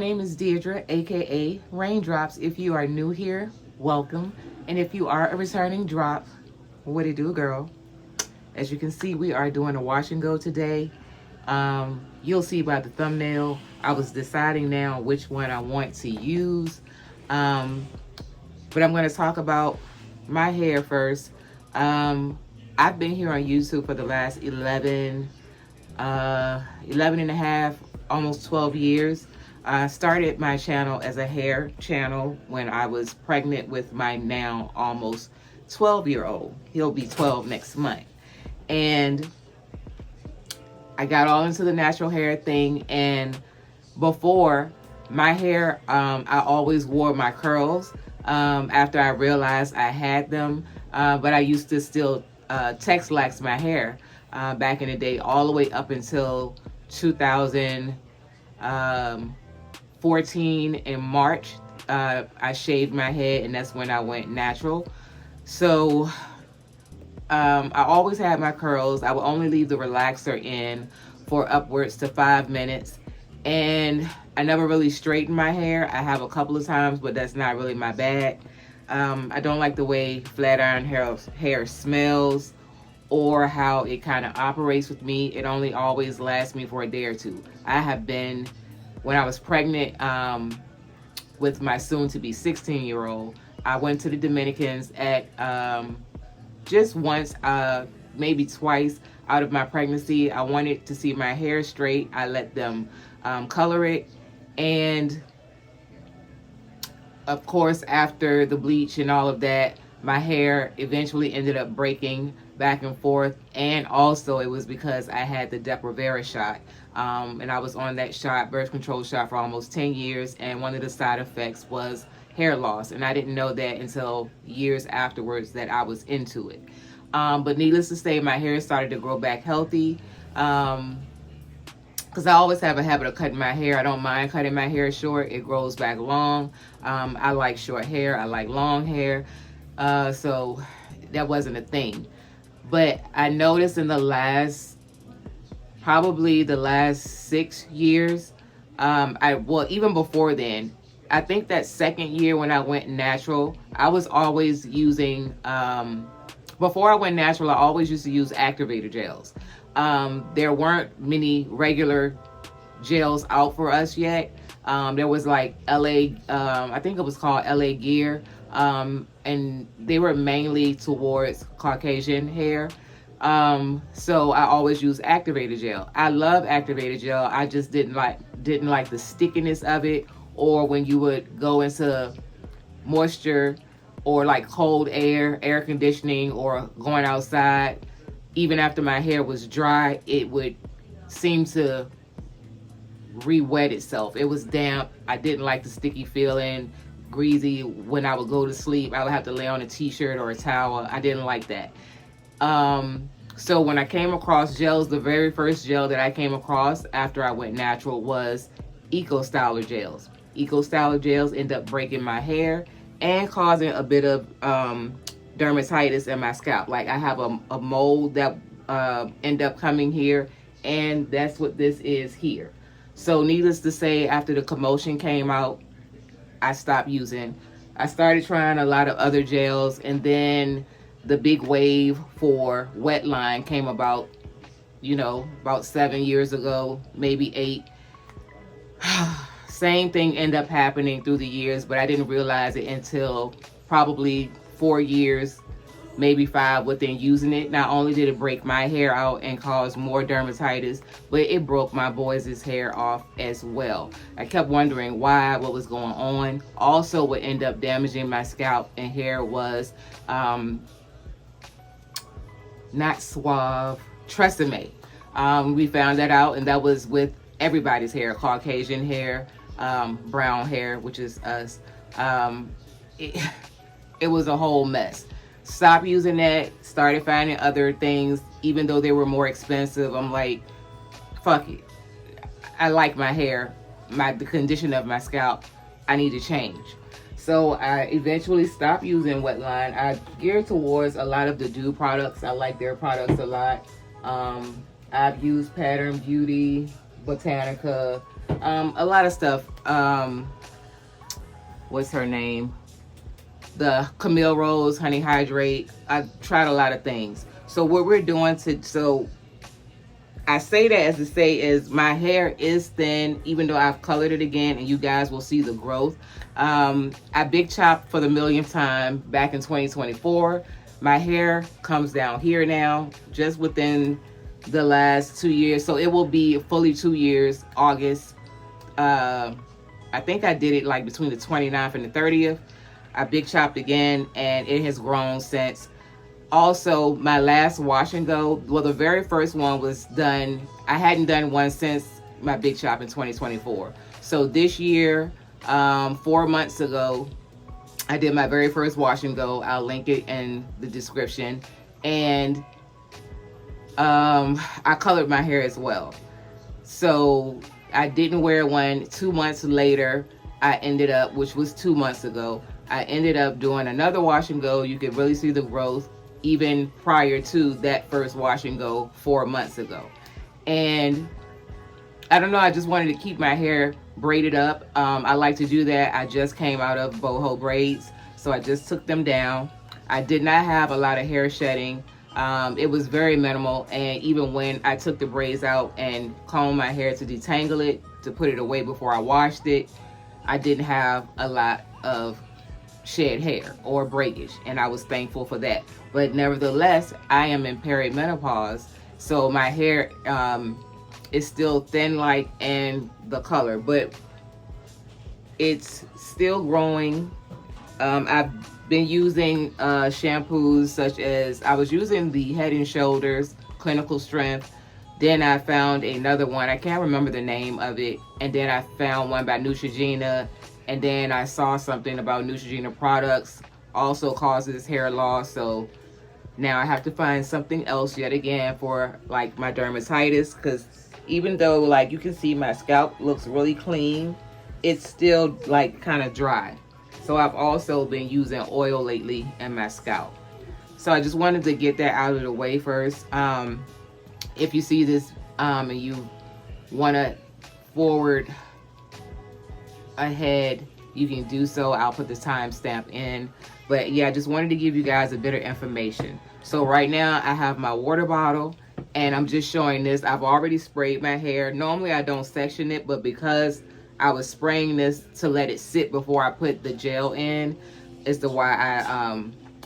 name is Deirdre, aka Raindrops. If you are new here, welcome. And if you are a returning drop, what it do, girl? As you can see, we are doing a wash and go today. You'll see by the thumbnail, I was deciding now which one I want to use. But I'm going to talk about my hair first. I've been here on YouTube for the last 11 and a half, almost 12 years. I started my channel as a hair channel when I was pregnant with my now almost 12-year-old. He'll be 12 next month. And I got all into the natural hair thing. And before, my hair, I always wore my curls after I realized I had them. But I used to still Tex-lax my hair back in the day, all the way up until 2014 in March. I shaved my head, and that's when I went natural. So I always had my curls. I would only leave the relaxer in for upwards to 5 minutes. And I never really straightened my hair. I have a couple of times, but that's not really my bag. I don't like the way flat iron hair smells or how it kind of operates with me. It only always lasts me for a day or two. I have been, when I was pregnant with my soon-to-be 16-year-old, I went to the Dominicans at just once, maybe twice out of my pregnancy. I wanted to see my hair straight. I let them color it. And of course, after the bleach and all of that, my hair eventually ended up breaking back and forth. And also it was because I had the Depo-Provera shot. And I was on that shot, birth control shot, for almost 10 years. And one of the side effects was hair loss. And I didn't know that until years afterwards that I was into it. But needless to say, my hair started to grow back healthy. Because I always have a habit of cutting my hair. I don't mind cutting my hair short. It grows back long. I like short hair. I like long hair. So that wasn't a thing. But I noticed in probably the last 6 years, even before then, I think that second year when I went natural, I was always using, before I went natural, I always used to use activator gels. There weren't many regular gels out for us yet. There was like LA, I think it was called LA Gear, and they were mainly towards Caucasian hair. So I always use activator gel. I love activator gel. I just didn't like the stickiness of it, or when you would go into moisture or like cold air conditioning, or going outside. Even after my hair was dry, it would seem to re-wet itself. It was damp. I didn't like the sticky feeling, greasy. When I would go to sleep, I would have to lay on a t-shirt or a towel. I didn't like that. So when I came across gels, the very first gel that I came across after I went natural was Eco Styler gels. Eco Styler gels end up breaking my hair and causing a bit of dermatitis in my scalp. Like I have a mold that end up coming here, and that's what this is here. So needless to say, after the commotion came out, I stopped using. I started trying a lot of other gels, and then the big wave for wetline came about, about 7 years ago, maybe 8. Same thing ended up happening through the years, but I didn't realize it until probably 4 years, maybe 5 within using it. Not only did it break my hair out and cause more dermatitis, but it broke my boys' hair off as well. I kept wondering why, what was going on. Also, what ended up damaging my scalp and hair was not Suave, Tresemme. We found that out, and that was with everybody's hair, Caucasian hair, brown hair, which is us. It was a whole mess. Stopped using that, started finding other things, even though they were more expensive. I'm like, fuck it. I like my hair, the condition of my scalp. I need to change. So I eventually stopped using Wetline. I geared towards a lot of the Dew products. I like their products a lot. I've used Pattern Beauty, Botanica, A lot of stuff. What's her name? The Camille Rose Honey Hydrate. I tried a lot of things. So what we're doing so I say that as to say is my hair is thin, even though I've colored it again, and you guys will see the growth. I big chopped for the millionth time back in 2024. My hair comes down here now, just within the last 2 years. So it will be fully 2 years, August. I think I did it like between the 29th and the 30th. I big chopped again, and it has grown since. Also, my last wash and go, well, the very first one was done. I hadn't done one since my big chop in 2024. So this year, 4 months ago, I did my very first wash and go. I'll link it in the description. And I colored my hair as well. So I didn't wear one. 2 months later, I ended up, which was 2 months ago, I ended up doing another wash and go. You could really see the growth even prior to that first wash and go 4 months ago. And I don't know, I just wanted to keep my hair braided up. I like to do that. I just came out of boho braids, so I just took them down. I did not have a lot of hair shedding. It was very minimal, and even when I took the braids out and combed my hair to detangle it, to put it away before I washed it, I didn't have a lot of shed hair or breakage, and I was thankful for that. But nevertheless, I am in perimenopause, so my hair is still thin like and the color, but it's still growing. I've been using shampoos such as, I was using the Head and Shoulders Clinical Strength. Then I found another one, I can't remember the name of it, and then I found one by Neutrogena. And then I saw something about Neutrogena products also causes hair loss. So now I have to find something else yet again for like my dermatitis. Because even though like you can see my scalp looks really clean, it's still like kind of dry. So I've also been using oil lately in my scalp. So I just wanted to get that out of the way first. If you see this and you want to forward ahead, you can do so. I'll put the timestamp in. But yeah, I just wanted to give you guys a bit of information. So right now I have my water bottle and I'm just showing this. I've already sprayed my hair. Normally I don't section it, but because I was spraying this to let it sit before I put the gel in is the why I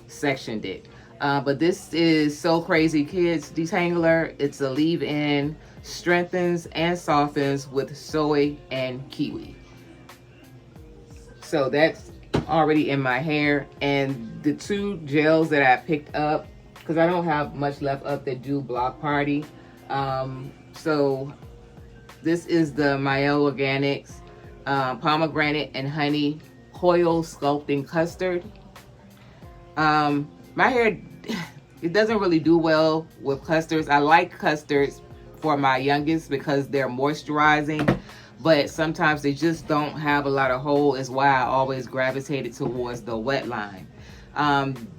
sectioned it. But this is So Crazy Kids Detangler. It's a leave-in, strengthens and softens with soy and kiwi. So that's already in my hair. And the two gels that I picked up, because I don't have much left up that do Block Party. So this is the Mael Organics Pomegranate and Honey Coil Sculpting Custard. My hair, it doesn't really do well with custards. I like custards for my youngest because they're moisturizing, but sometimes they just don't have a lot of hold, is why I always gravitated towards the wet line.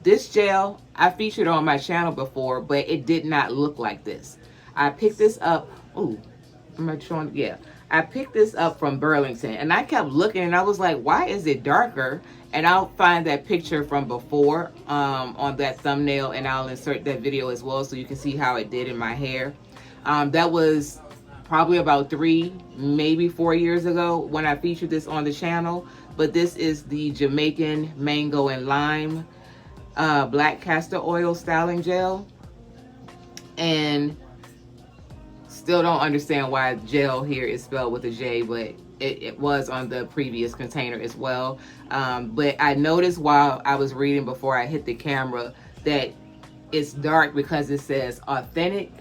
This gel, I featured on my channel before, but it did not look like this. I picked this up, ooh, am I showing? Yeah. I picked this up from Burlington, and I kept looking, and I was like, why is it darker? And I'll find that picture from before on that thumbnail, and I'll insert that video as well so you can see how it did in my hair. That was probably about 3, maybe 4 years ago when I featured this on the channel. But this is the Jamaican Mango and Lime Black Castor Oil Styling Gel. And still don't understand why gel here is spelled with a J, but it was on the previous container as well. But I noticed while I was reading before I hit the camera that it's dark because it says authentic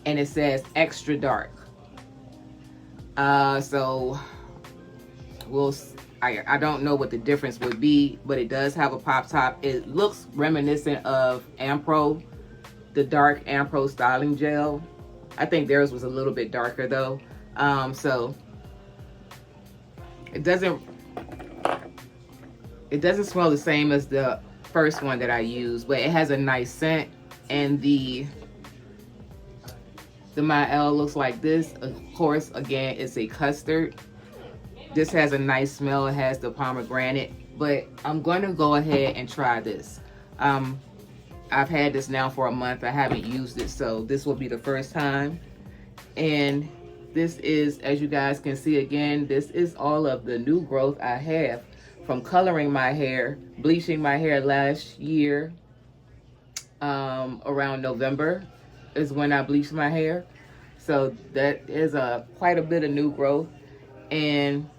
and it says extra dark. So I don't know what the difference would be, but it does have a pop top. It looks reminiscent of Ampro, the dark Ampro styling gel. I think theirs was a little bit darker though. So it doesn't smell the same as the first one that I used, but it has a nice scent, and the The My L looks like this. Of course, again, it's a custard. This has a nice smell. It has the pomegranate. But I'm going to go ahead and try this. I've had this now for a month. I haven't used it, so this will be the first time. And this is, as you guys can see again, this is all of the new growth I have from coloring my hair, bleaching my hair last year. Around November is when I bleached my hair. So that is quite a bit of new growth. And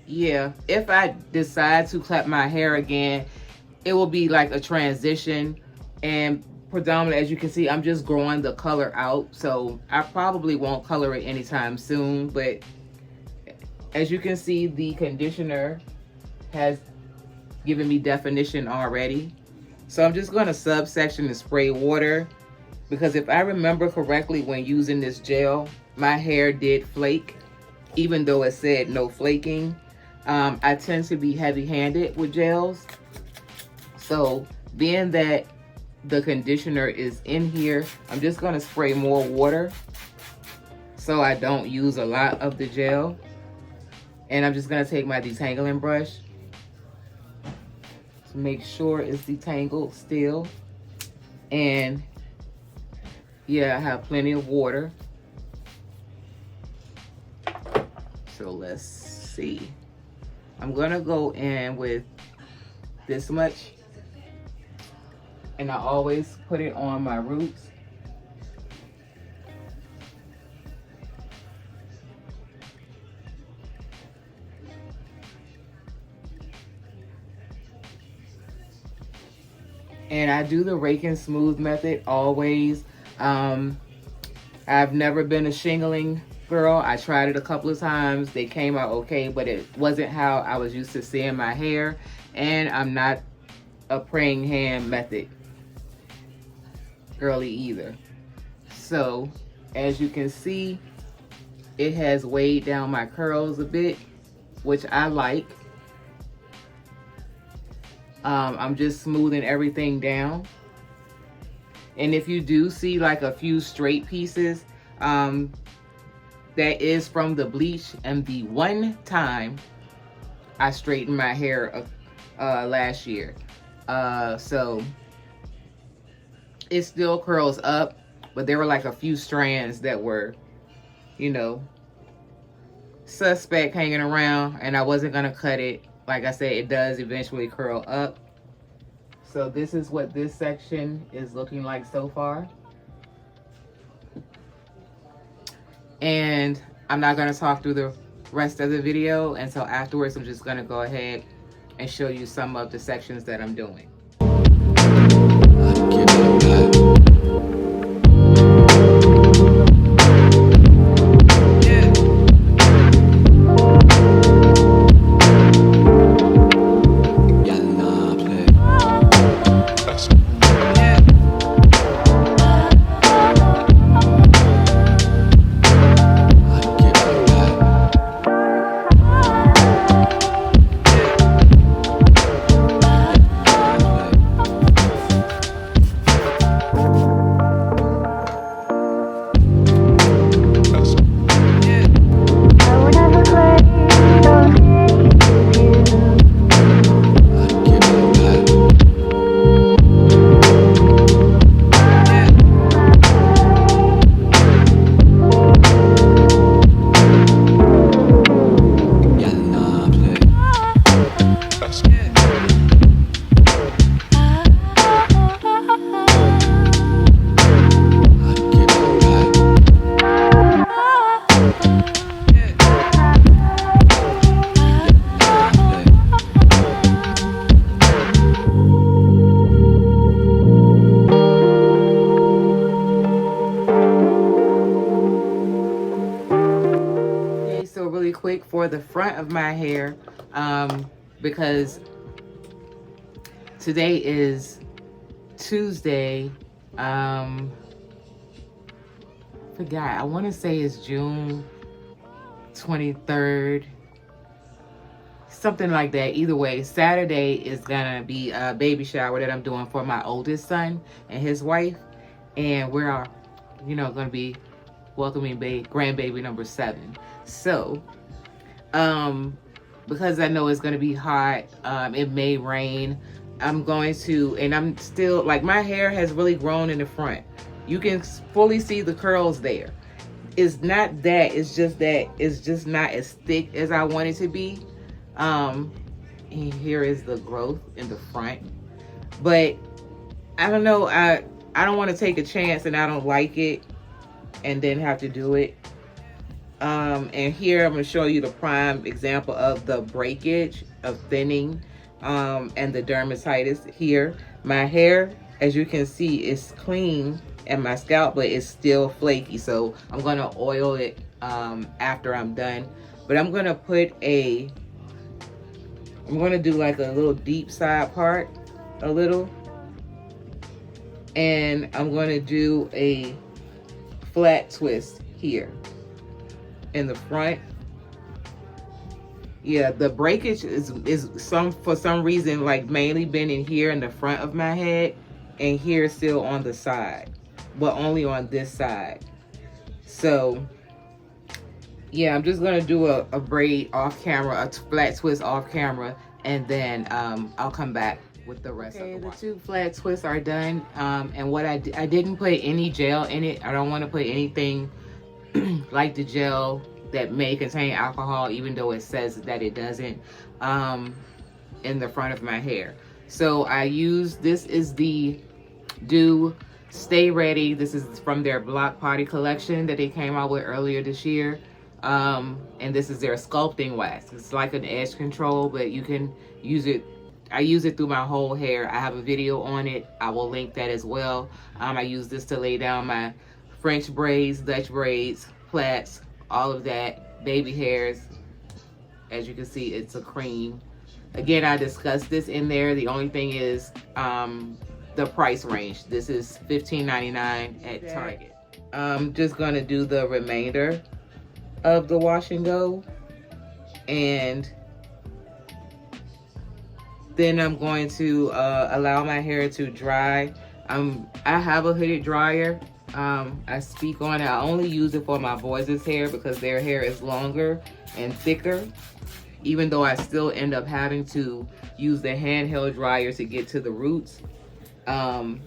yeah, if I decide to clip my hair again, it will be like a transition. And predominantly, as you can see, I'm just growing the color out. So I probably won't color it anytime soon. But as you can see, the conditioner has given me definition already. So I'm just going to subsection and spray water, because if I remember correctly, when using this gel, my hair did flake, even though it said no flaking. I tend to be heavy-handed with gels. So being that the conditioner is in here, I'm just going to spray more water so I don't use a lot of the gel. And I'm just going to take my detangling brush to make sure it's detangled still. And yeah, I have plenty of water. So let's see. I'm gonna go in with this much, and I always put it on my roots. And I do the rake and smooth method always. I've never been a shingling girl. I tried it a couple of times. They came out okay, but it wasn't how I was used to seeing my hair. And I'm not a praying hand method girly either. So as you can see, it has weighed down my curls a bit, which I like. I'm just smoothing everything down. And if you do see like a few straight pieces, that is from the bleach and the one time I straightened my hair last year. So it still curls up, but there were like a few strands that were, you know, suspect hanging around, and I wasn't gonna cut it. Like I said, it does eventually curl up. So this is what this section is looking like so far. And I'm not gonna talk through the rest of the video until afterwards. I'm just gonna go ahead and show you some of the sections that I'm doing. Really quick for the front of my hair, because today is Tuesday. Forgot, I want to say it's June 23rd, something like that. Either way, Saturday is gonna be a baby shower that I'm doing for my oldest son and his wife, and we're you know, going to be welcoming grandbaby number 7. So, because I know it's going to be hot, it may rain. I'm going to, and I'm still, like, my hair has really grown in the front. You can fully see the curls there. It's not that, it's just that it's just not as thick as I want it to be. And here is the growth in the front. But I don't know, I don't want to take a chance and I don't like it and then have to do it. And here I'm going to show you the prime example of the breakage of thinning and the dermatitis here. My hair, as you can see, is clean and my scalp, but it's still flaky. So I'm going to oil it after I'm done. But I'm going to do like a little deep side part, a little. And I'm going to do a flat twist here in the front. Yeah, the breakage is for some reason like mainly been in here in the front of my head, and here still on the side, but only on this side. So yeah, I'm just gonna do a braid off camera, a flat twist off camera, and then I'll come back with the rest of the wash. The 2 flat twists are done, and what I didn't put any gel in it. I don't want to put anything like the gel that may contain alcohol, even though it says that it doesn't, in the front of my hair. So I use, this is the Do Stay Ready. This is from their Block Party collection that they came out with earlier this year. And this is their sculpting wax. It's like an edge control, but you can use it. I use it through my whole hair. I have a video on it. I will link that as well. I use this to lay down my French braids, Dutch braids, plaits, all of that, baby hairs. As you can see, it's a cream. Again, I discussed this in there. The only thing is the price range. This is $15.99 at Target. I'm just gonna do the remainder of the wash and go, and then I'm going to allow my hair to dry. I have a hooded dryer. I speak on it. I only use it for my boys' hair because their hair is longer and thicker, even though I still end up having to use the handheld dryer to get to the roots. But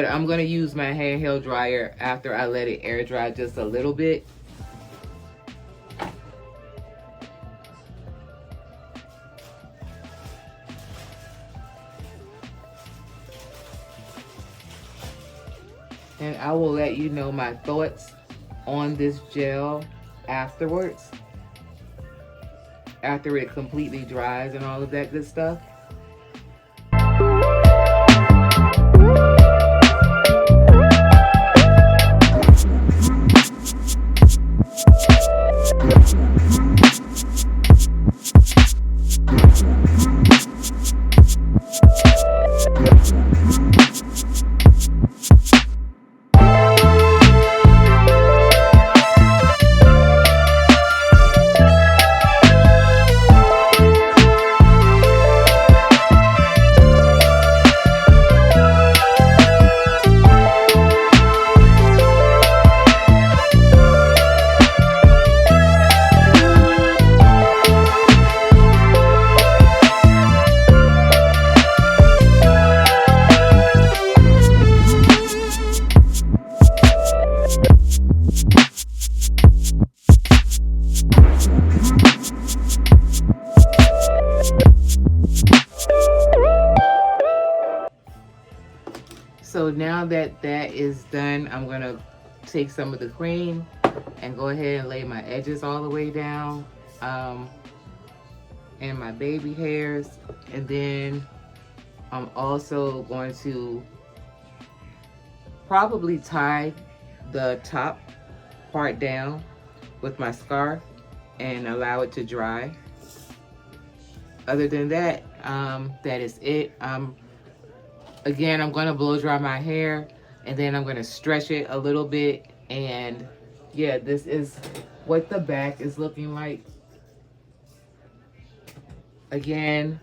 I'm gonna use my handheld dryer after I let it air dry just a little bit. And I will let you know my thoughts on this gel afterwards, after it completely dries and all of that good stuff. So now that that is done, I'm gonna take some of the cream and go ahead and lay my edges all the way down, and my baby hairs. And then I'm also going to probably tie the top part down with my scarf and allow it to dry. Other than that, that is it. Again, I'm gonna blow dry my hair and then I'm gonna stretch it a little bit. And yeah, this is what the back is looking like. Again,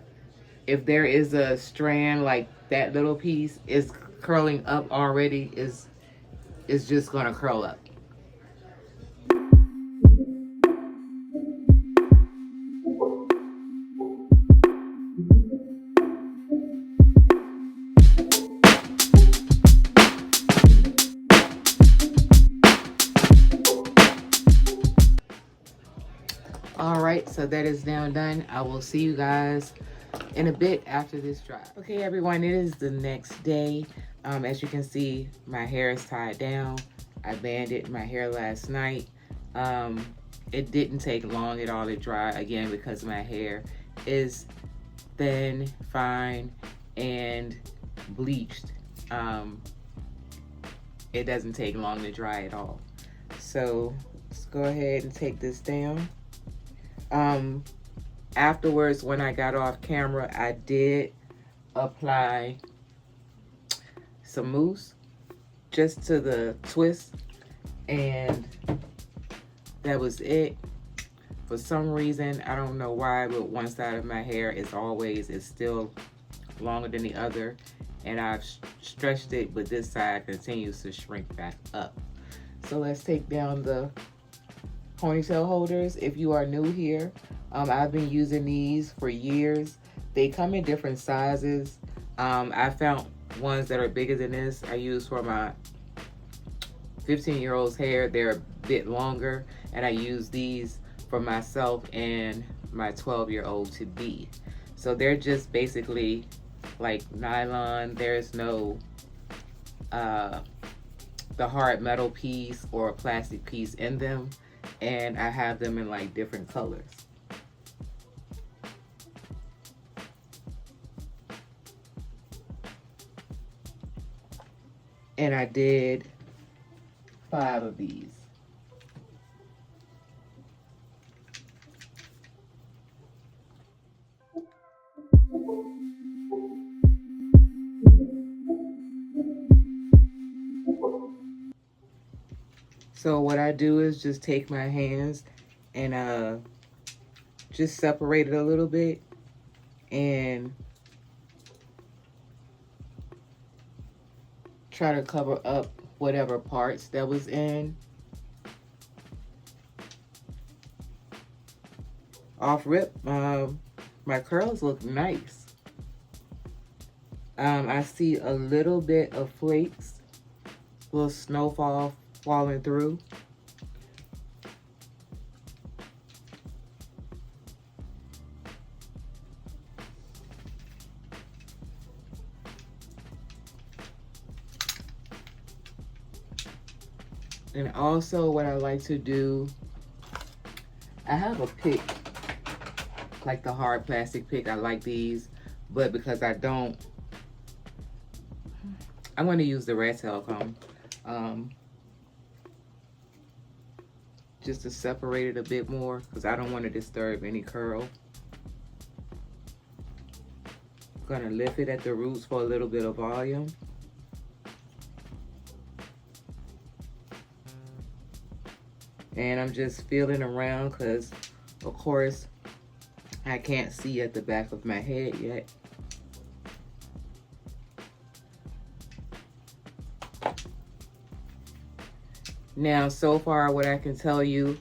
if there is a strand like that little piece, is curling up already is just gonna curl up. All right, so that is now done. I will see you guys in a bit after this dry. Okay, everyone, it is the next day. As you can see, my hair is tied down. I banded my hair last night. It didn't take long at all to dry, again, because my hair is thin, fine, and bleached. It doesn't take long to dry at all. So let's go ahead and take this down. Afterwards, when I got off camera, I did apply some mousse just to the twist, and that was it. For some reason, I don't know why, but one side of my hair is still longer than the other, and I've stretched it, but this side continues to shrink back up. So let's take down the ponytail holders. If you are new here, I've been using these for years. They come in different sizes. I found ones that are bigger than this. I use for my 15-year-old's hair. They're a bit longer, and I use these for myself and my 12-year-old to be. So they're just basically like nylon. There's no the hard metal piece or a plastic piece in them, and I have them in like different colors. And I did 5 of these. So what I do is just take my hands and just separate it a little bit and try to cover up whatever parts that was in. Off rip, my curls look nice. I see a little bit of flakes, little snowfall falling through. And also what I like to do, I have a pick, like the hard plastic pick. I like these, but because I don't, I'm going to use the rat tail comb. Just to separate it a bit more, because I don't want to disturb any curl. I'm going to lift it at the roots for a little bit of volume. And I'm just feeling around because, of course, I can't see at the back of my head yet. Now, so far, what I can tell you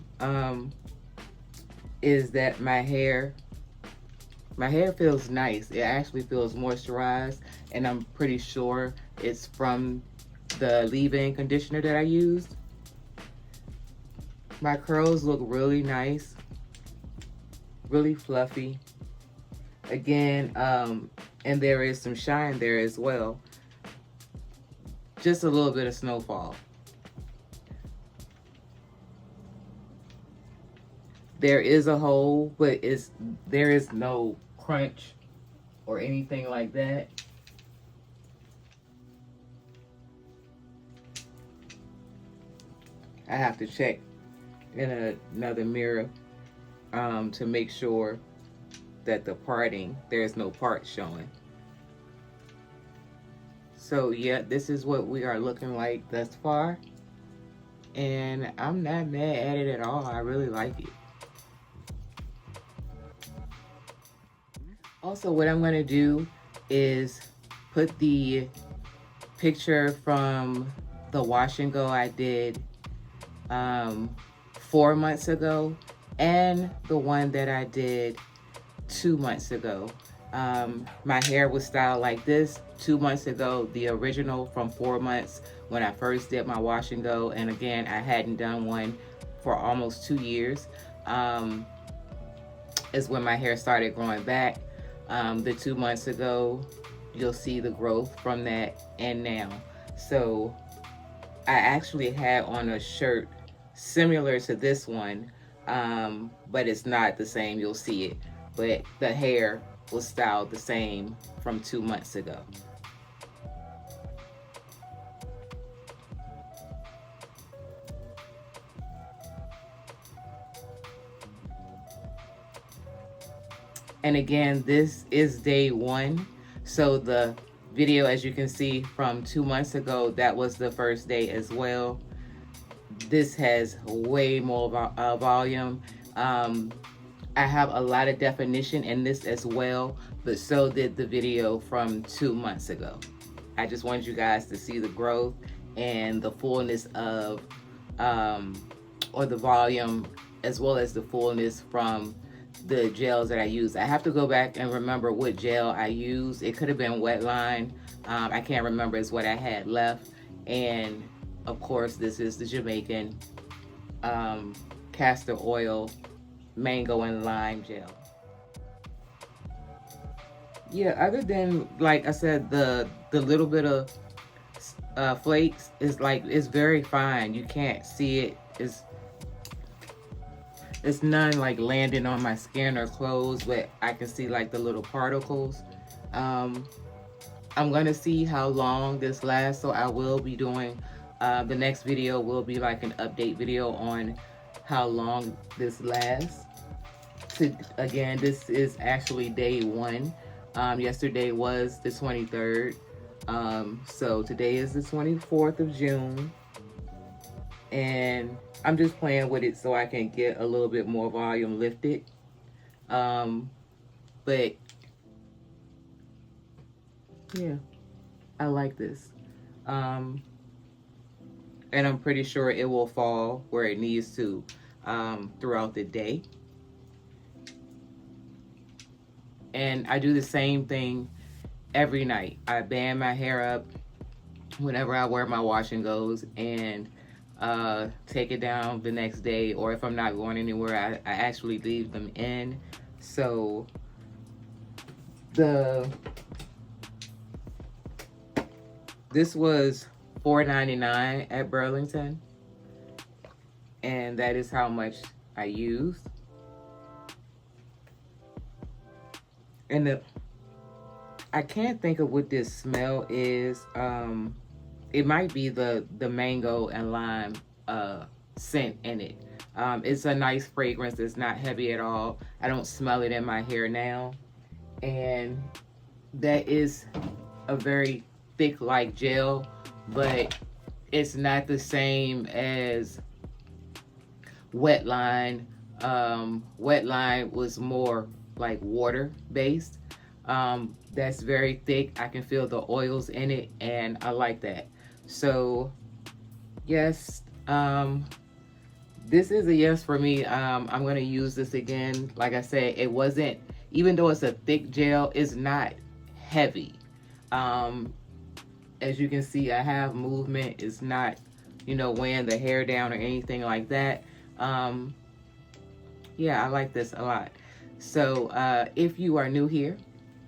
is that my hair feels nice. It actually feels moisturized, and I'm pretty sure it's from the leave-in conditioner that I used. My curls look really nice, really fluffy. Again, and there is some shine there as well. Just a little bit of snowfall. There is a hole, but there is no crunch or anything like that. I have to check in another mirror to make sure that the parting, there's no part showing. So yeah, this is what we are looking like thus far. And I'm not mad at it at all. I really like it. Also, what I'm going to do is put the picture from the wash and go I did 4 months ago, and the one that I did 2 months ago. My hair was styled like this 2 months ago, the original from 4 months when I first did my wash and go. And again, I hadn't done one for almost 2 years. Is when my hair started growing back. The 2 months ago, you'll see the growth from that and now. So I actually had on a shirt similar to this one, but it's not the same. You'll see it, but the hair was styled the same from 2 months ago. And again, this is day 1. So the video, as you can see from 2 months ago, that was the first day as well. This has way more volume. I have a lot of definition in this as well, but so did the video from 2 months ago. I just wanted you guys to see the growth and the fullness of, or the volume, as well as the fullness from the gels that I use. I have to go back and remember what gel I used. It could have been Wetline. I can't remember. It's what I had left. And of course, this is the Jamaican castor oil mango and lime gel. Yeah, other than, like I said, the little bit of flakes is like, it's very fine. You can't see it. It's none like landing on my skin or clothes, but I can see like the little particles. I'm gonna see how long this lasts, so I will be doing, the next video will be like an update video on how long this lasts. Again, this is actually day 1. Yesterday was the 23rd. So today is the 24th of June. And I'm just playing with it so I can get a little bit more volume lifted. But yeah, I like this. And I'm pretty sure it will fall where it needs to throughout the day. And I do the same thing every night. I band my hair up whenever I wear my wash and goes, and take it down the next day, or if I'm not going anywhere, I actually leave them in. So this was $4.99 at Burlington, and that is how much I used. And I can't think of what this smell is. It might be the mango and lime scent in it. It's a nice fragrance. It's not heavy at all. I don't smell it in my hair now. And that is a very thick like gel, but it's not the same as Wetline. Wetline was more like water based. That's very thick. I can feel the oils in it, and I like that. So yes, this is a yes for me. I'm gonna use this again. Like I said, it wasn't, even though it's a thick gel, it's not heavy. As you can see, I have movement. It's not, weighing the hair down or anything like that. Yeah, I like this a lot. So if you are new here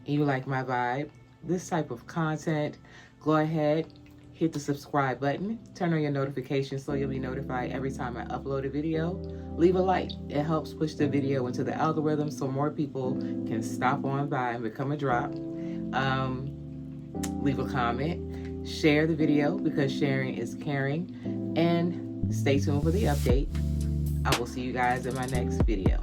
and you like my vibe, this type of content, go ahead, hit the subscribe button, turn on your notifications so you'll be notified every time I upload a video. Leave a like. It helps push the video into the algorithm so more people can stop on by and become a drop. Leave a comment. Share the video, because sharing is caring. And stay tuned for the update. I will see you guys in my next video.